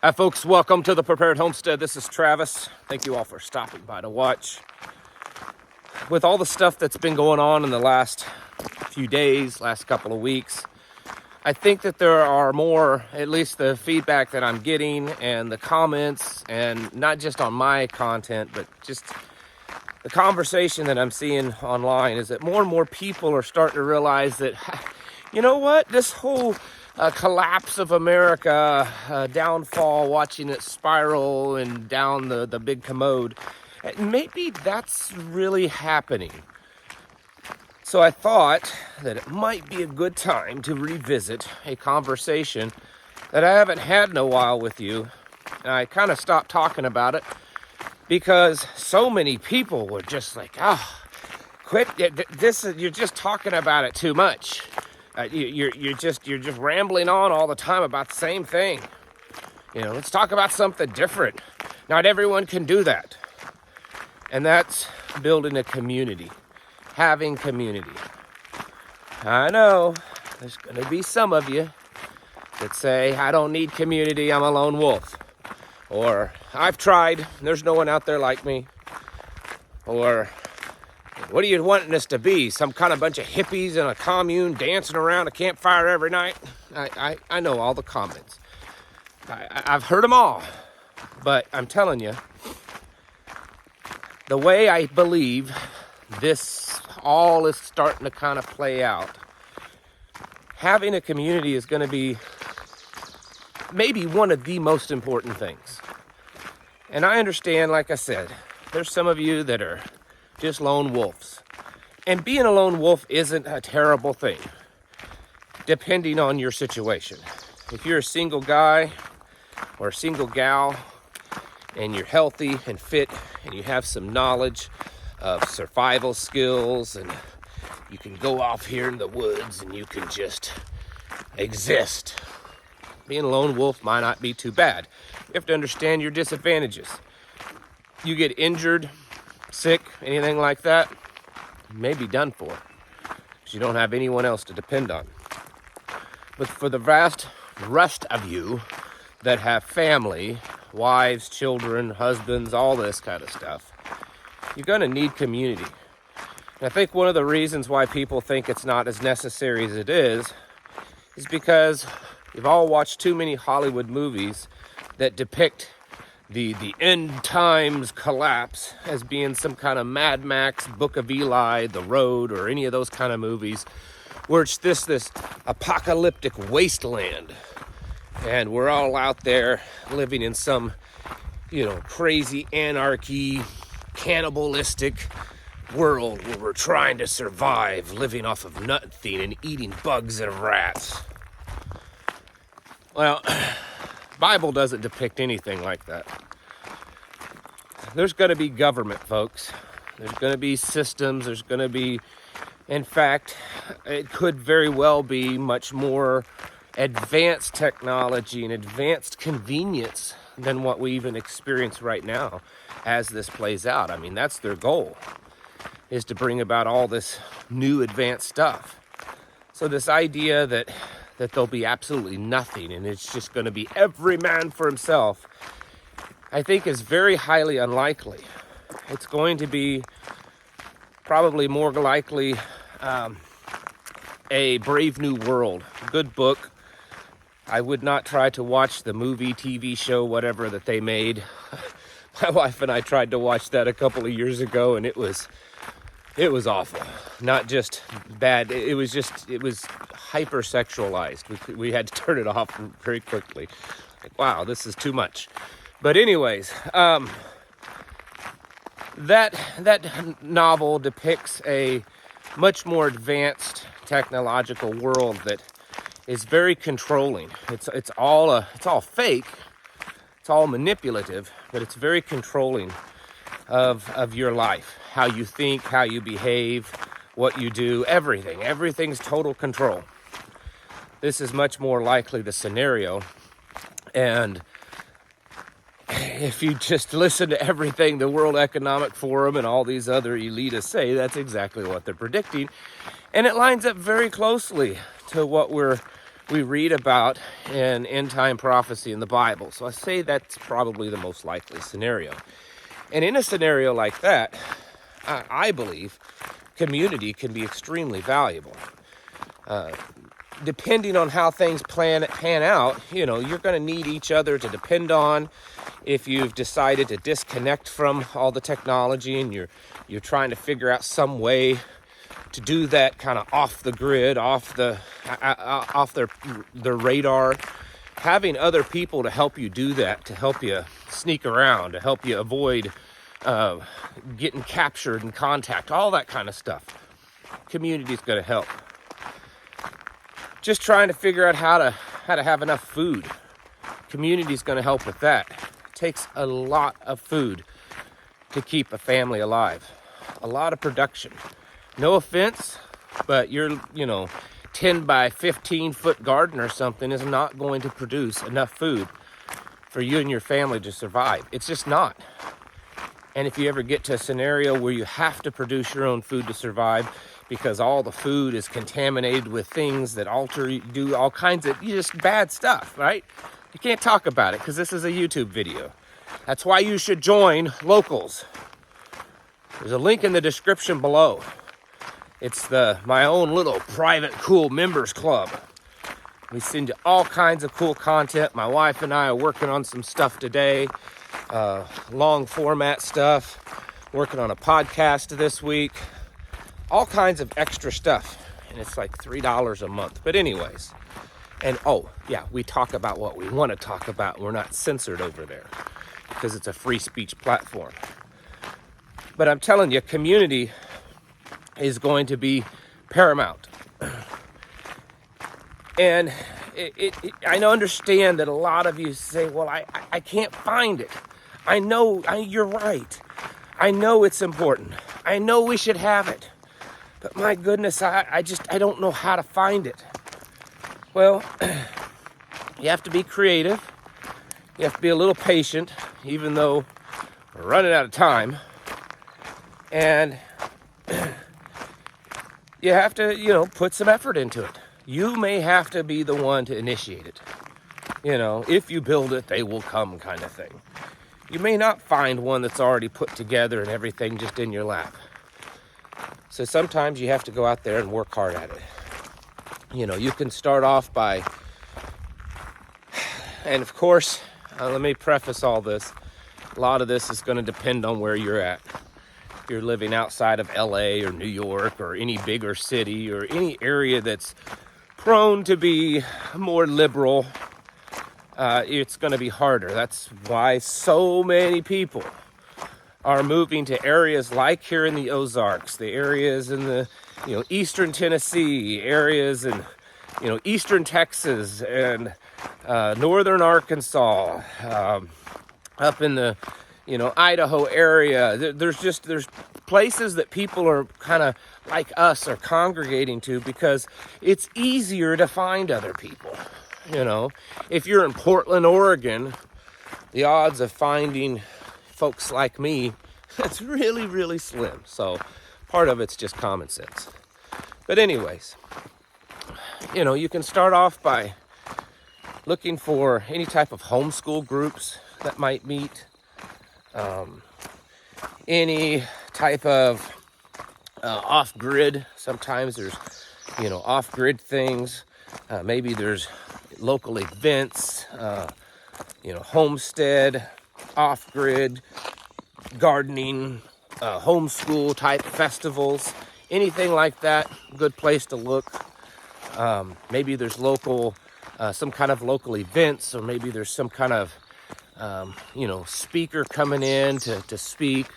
Hi folks, welcome to the Prepared Homestead. This is Travis. Thank you all for stopping by to watch. With all the stuff that's been going on in the last few days, last couple of weeks, I think that there are more, at least the feedback that I'm getting and the comments, and not just on my content, but just the conversation that I'm seeing online, is that more and more people are starting to realize that, you know what, this whole collapse of America, downfall, watching it spiral and down the big commode, maybe that's really happening. So I thought that it might be a good time to revisit a conversation that I haven't had in a while with you. And I kind of stopped talking about it because so many people were just like, quit this, you're just talking about it too much. You're just rambling on all the time about the same thing. Let's talk about something different. Not everyone can do that. And that's building a community, having community. I know there's going to be some of you that say, I don't need community, I'm a lone wolf. Or, I've tried, there's no one out there like me. Or, what are you wanting us to be? Some kind of bunch of hippies in a commune dancing around a campfire every night? I know all the comments. I've heard them all. But I'm telling you, the way I believe this all is starting to kind of play out, having a community is going to be maybe one of the most important things. And I understand, like I said, there's some of you that are just lone wolves. And being a lone wolf isn't a terrible thing, depending on your situation. If you're a single guy or a single gal, and you're healthy and fit, and you have some knowledge of survival skills, and you can go off here in the woods and you can just exist, being a lone wolf might not be too bad. You have to understand your disadvantages. You get injured, sick, anything like that, you may be done for, because you don't have anyone else to depend on. But for the vast rest of you that have family, wives, children, husbands, all this kind of stuff, you're going to need community. And I think one of the reasons why people think it's not as necessary as it is because we've all watched too many Hollywood movies that depict the end times collapse as being some kind of Mad Max, Book of Eli, The Road, or any of those kind of movies where it's this apocalyptic wasteland. And we're all out there living in some, crazy anarchy, cannibalistic world where we're trying to survive, living off of nothing and eating bugs and rats. Well, Bible doesn't depict anything like that. There's going to be government, folks. There's going to be systems. There's going to be, in fact, it could very well be much more advanced technology and advanced convenience than what we even experience right now as this plays out. I mean, that's their goal, is to bring about all this new advanced stuff. So this idea that there'll be absolutely nothing and it's just going to be every man for himself, I think is very highly unlikely. It's going to be probably more likely a Brave New World. Good book. I would not try to watch the movie, TV show, whatever that they made. My wife and I tried to watch that a couple of years ago, and it was awful. Not just bad, it was hyper-sexualized. We had to turn it off very quickly. Like, wow, this is too much. But anyways, that novel depicts a much more advanced technological world that is very controlling. It's all fake. It's all manipulative, but it's very controlling of your life, how you think, how you behave, what you do, everything. Everything's total control. This is much more likely the scenario. And if you just listen to everything the World Economic Forum and all these other elitists say, that's exactly what they're predicting. And it lines up very closely to what we're we read about in end time prophecy in the Bible. So I say that's probably the most likely scenario. And in a scenario like that, I believe community can be extremely valuable. Depending on how things pan out, you're going to need each other to depend on. If you've decided to disconnect from all the technology and you're trying to figure out some way to do that kind of off the grid, off their radar, having other people to help you do that, to help you sneak around, to help you avoid getting captured in contact, all that kind of stuff. Community is going to help. Just trying to figure out how to have enough food. Community is going to help with that. It takes a lot of food to keep a family alive. A lot of production. No offense, but your 10 by 15 foot garden or something is not going to produce enough food for you and your family to survive. It's just not. And if you ever get to a scenario where you have to produce your own food to survive because all the food is contaminated with things that do all kinds of just bad stuff, right? You can't talk about it because this is a YouTube video. That's why you should join Locals. There's a link in the description below. It's my own little private cool members club. We send you all kinds of cool content. My wife and I are working on some stuff today. Long format stuff. Working on a podcast this week. All kinds of extra stuff. And it's like $3 a month. But anyways. And we talk about what we want to talk about. We're not censored over there. Because it's a free speech platform. But I'm telling you, community is going to be paramount. And I understand that a lot of you say, well, I can't find it. I know, you're right. I know it's important. I know we should have it. But my goodness, I don't know how to find it. Well, you have to be creative. You have to be a little patient, even though we're running out of time. And you have to, put some effort into it. You may have to be the one to initiate it. If you build it, they will come kind of thing. You may not find one that's already put together and everything just in your lap. So sometimes you have to go out there and work hard at it. You can start off by, and of course, let me preface all this. A lot of this is going to depend on where you're at. If you're living outside of LA or New York or any bigger city or any area that's prone to be more liberal, it's going to be harder. That's why so many people are moving to areas like here in the Ozarks, the areas in the eastern Tennessee, areas in eastern Texas and northern Arkansas, up in the Idaho area. There's places that people are kind of like us are congregating to because it's easier to find other people. If you're in Portland, Oregon, the odds of finding folks like me, it's really, really slim. So part of it's just common sense. But anyways, you can start off by looking for any type of homeschool groups that might meet. Any type of off-grid. Sometimes there's, off-grid things. Maybe there's local events, homestead, off-grid, gardening, homeschool type festivals, anything like that. Good place to look. Maybe there's some kind of local events, or maybe there's some kind of speaker coming in to speak,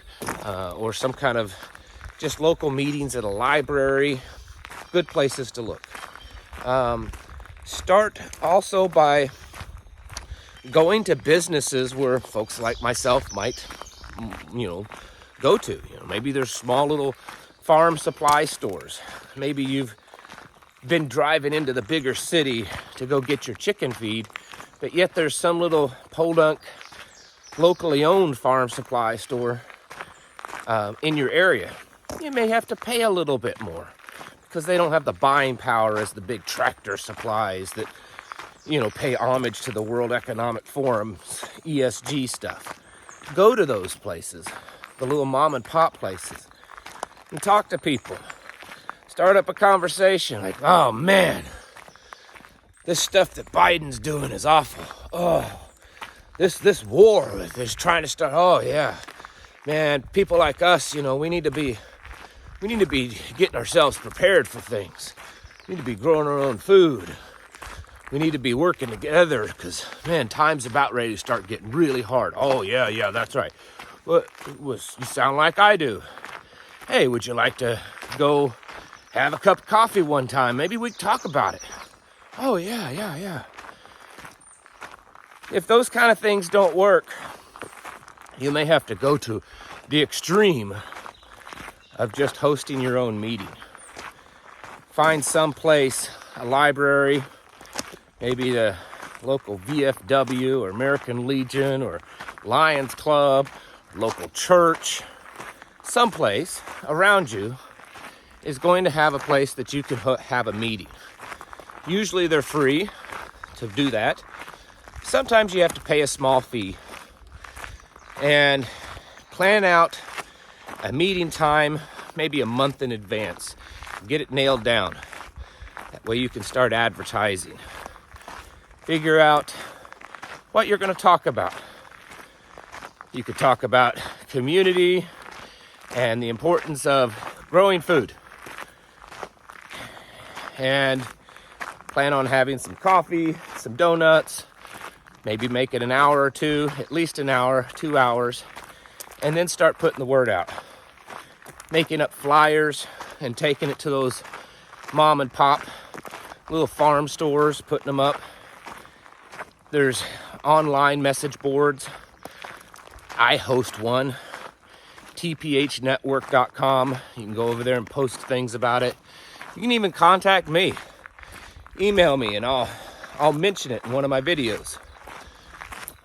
or some kind of just local meetings at a library. Good places to look. Start also by going to businesses where folks like myself might, go to. Maybe there's small little farm supply stores. Maybe you've been driving into the bigger city to go get your chicken feed, but yet there's some little podunk, locally owned farm supply store in your area. You may have to pay a little bit more because they don't have the buying power as the big tractor supplies that pay homage to the World Economic Forum's ESG stuff. Go to those places, the little mom and pop places, and talk to people. Start up a conversation like, oh man, this stuff that Biden's doing is awful. Oh, this war is trying to start. Oh yeah, man, people like us, we need to be getting ourselves prepared for things. We need to be growing our own food. We need to be working together because, man, time's about ready to start getting really hard. Oh yeah, that's right. Well, you sound like I do. Hey, would you like to go have a cup of coffee one time? Maybe we can talk about it. Oh yeah. If those kind of things don't work, you may have to go to the extreme of just hosting your own meeting. Find some place, a library, maybe the local VFW or American Legion or Lions Club, local church. Someplace around you is going to have a place that you can have a meeting. Usually they're free to do that. Sometimes you have to pay a small fee. And plan out a meeting time maybe a month in advance. Get it nailed down. That way you can start advertising. Figure out what you're going to talk about. You could talk about community and the importance of growing food. And plan on having some coffee, some donuts, maybe make it an hour or two, at least an hour, 2 hours, and then start putting the word out. Making up flyers and taking it to those mom and pop little farm stores, putting them up. There's online message boards. I host one, tphnetwork.com. You can go over there and post things about it. You can even contact me. Email me and I'll mention it in one of my videos.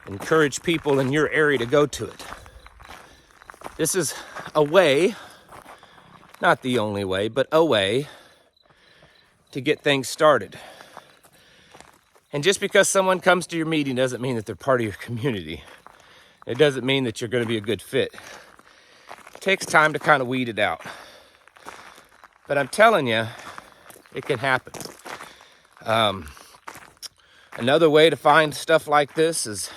Encourage people in your area to go to it. This is a way, not the only way, but a way to get things started. And just because someone comes to your meeting doesn't mean that they're part of your community. It doesn't mean that you're going to be a good fit. It takes time to kind of weed it out. But I'm telling you, it can happen. Another way to find stuff like this is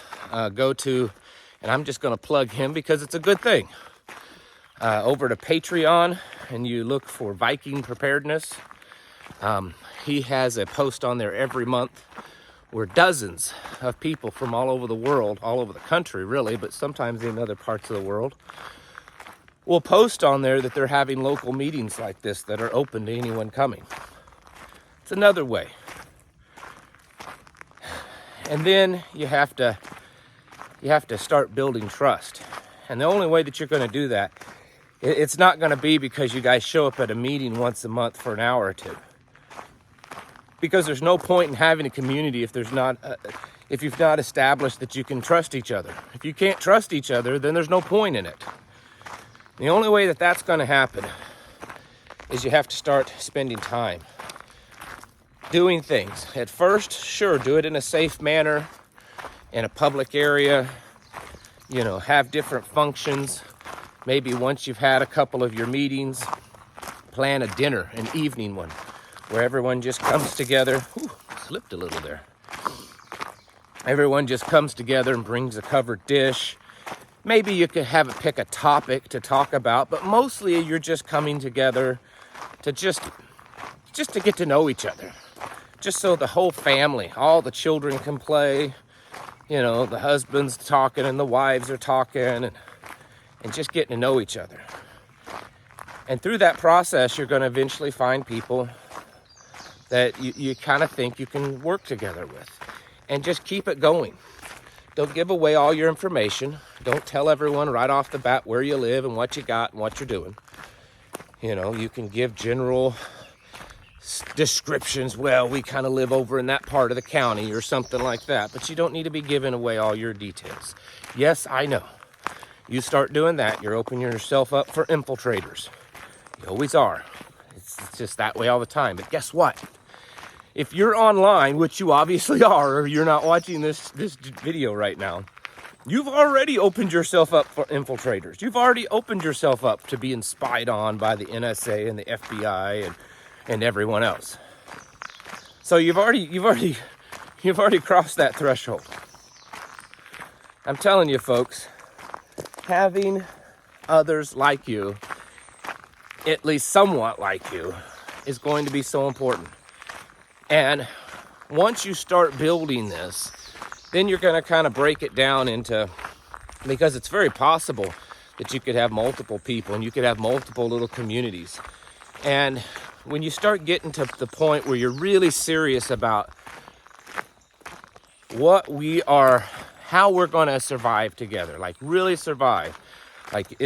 go to, and I'm just going to plug him because it's a good thing, over to Patreon, and you look for Viking Preparedness. He has a post on there every month where dozens of people from all over the world, all over the country really, but sometimes in other parts of the world, will post on there that they're having local meetings like this that are open to anyone coming. It's another way. And then you have to start building trust. And the only way that you're going to do that, it's not going to be because you guys show up at a meeting once a month for an hour or two. Because there's no point in having a community if you've not established that you can trust each other. If you can't trust each other, then there's no point in it. The only way that that's going to happen is you have to start spending time doing things. At first, sure, do it in a safe manner, in a public area, have different functions. Maybe once you've had a couple of your meetings, plan a dinner, an evening one, where everyone just comes together. Ooh, slipped a little there. Everyone just comes together and brings a covered dish. Maybe you could pick a topic to talk about, but mostly you're just coming together to just to get to know each other. Just so the whole family, all the children can play, the husband's talking and the wives are talking and just getting to know each other. And through that process, you're going to eventually find people that you kind of think you can work together with. And just keep it going. Don't give away all your information. Don't tell everyone right off the bat where you live and what you got and what you're doing. You can give general descriptions. Well, we kind of live over in that part of the county or something like that. But you don't need to be giving away all your details. Yes, I know. You start doing that, you're opening yourself up for infiltrators. You always are. It's just that way all the time. But guess what? if you're online, which you obviously are, or you're not watching this video right now, you've already opened yourself up for infiltrators. You've already opened yourself up to being spied on by the NSA and the FBI and everyone else. So you've already crossed that threshold. I'm telling you, folks, having others like you, at least somewhat like you, is going to be so important. And once you start building this, then you're going to kind of break it down into, because it's very possible that you could have multiple people and you could have multiple little communities. And when you start getting to the point where you're really serious about how we're going to survive together, like really survive, like,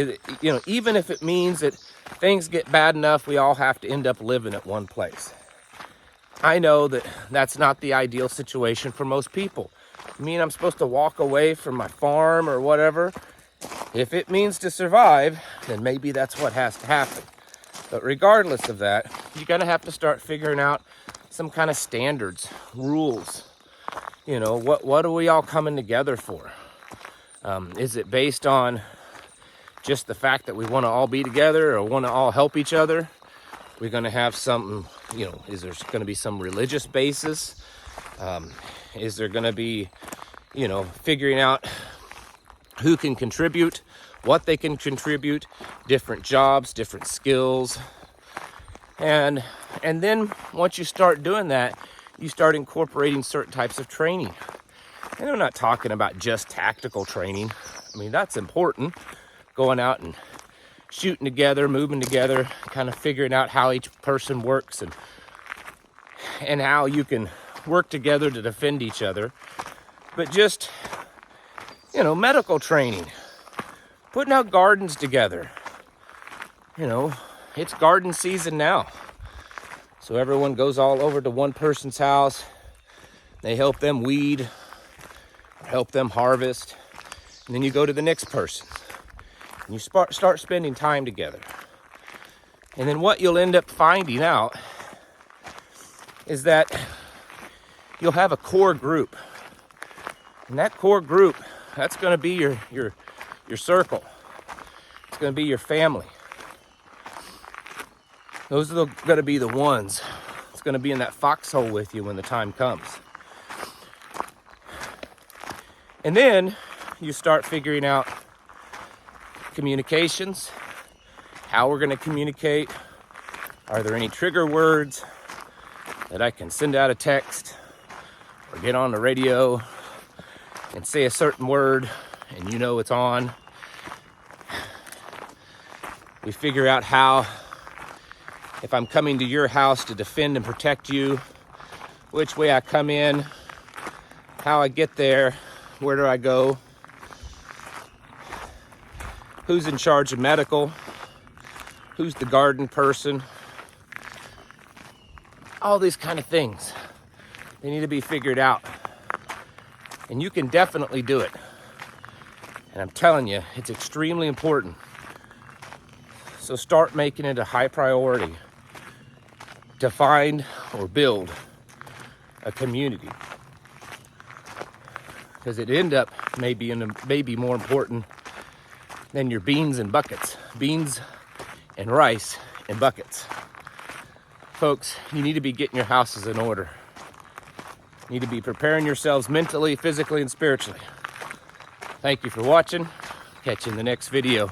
even if it means that things get bad enough, we all have to end up living at one place. I know that that's not the ideal situation for most people. I mean, I'm supposed to walk away from my farm or whatever. If it means to survive, then maybe that's what has to happen. But regardless of that, you're gonna have to start figuring out some kind of standards, rules. What are we all coming together for? Is it based on just the fact that we want to all be together or want to all help each other? We're going to have something, is there going to be some religious basis? Is there going to be, figuring out who can contribute, what they can contribute, different jobs, different skills. And then once you start doing that, you start incorporating certain types of training. And I'm not talking about just tactical training. I mean, that's important. Going out and shooting together, moving together, kind of figuring out how each person works and how you can work together to defend each other. But just, medical training, putting out gardens together. It's garden season now. So everyone goes all over to one person's house. They help them weed, help them harvest. And then you go to the next person. And you start spending time together. And then what you'll end up finding out is that you'll have a core group. And that core group, that's going to be your circle. It's going to be your family. Those are going to be the ones that's going to be in that foxhole with you when the time comes. And then you start figuring out communications, how we're going to communicate. Are there any trigger words that I can send out a text or get on the radio and say a certain word and it's on? We figure out how, if I'm coming to your house to defend and protect you, which way I come in, how I get there, where do I go, who's in charge of medical, who's the garden person, all these kind of things. They need to be figured out. And you can definitely do it. And I'm telling you, it's extremely important. So start making it a high priority to find or build a community. Because it end up maybe more important than your beans and buckets. Beans and rice in buckets. Folks, you need to be getting your houses in order. You need to be preparing yourselves mentally, physically, and spiritually. Thank you for watching. Catch you in the next video.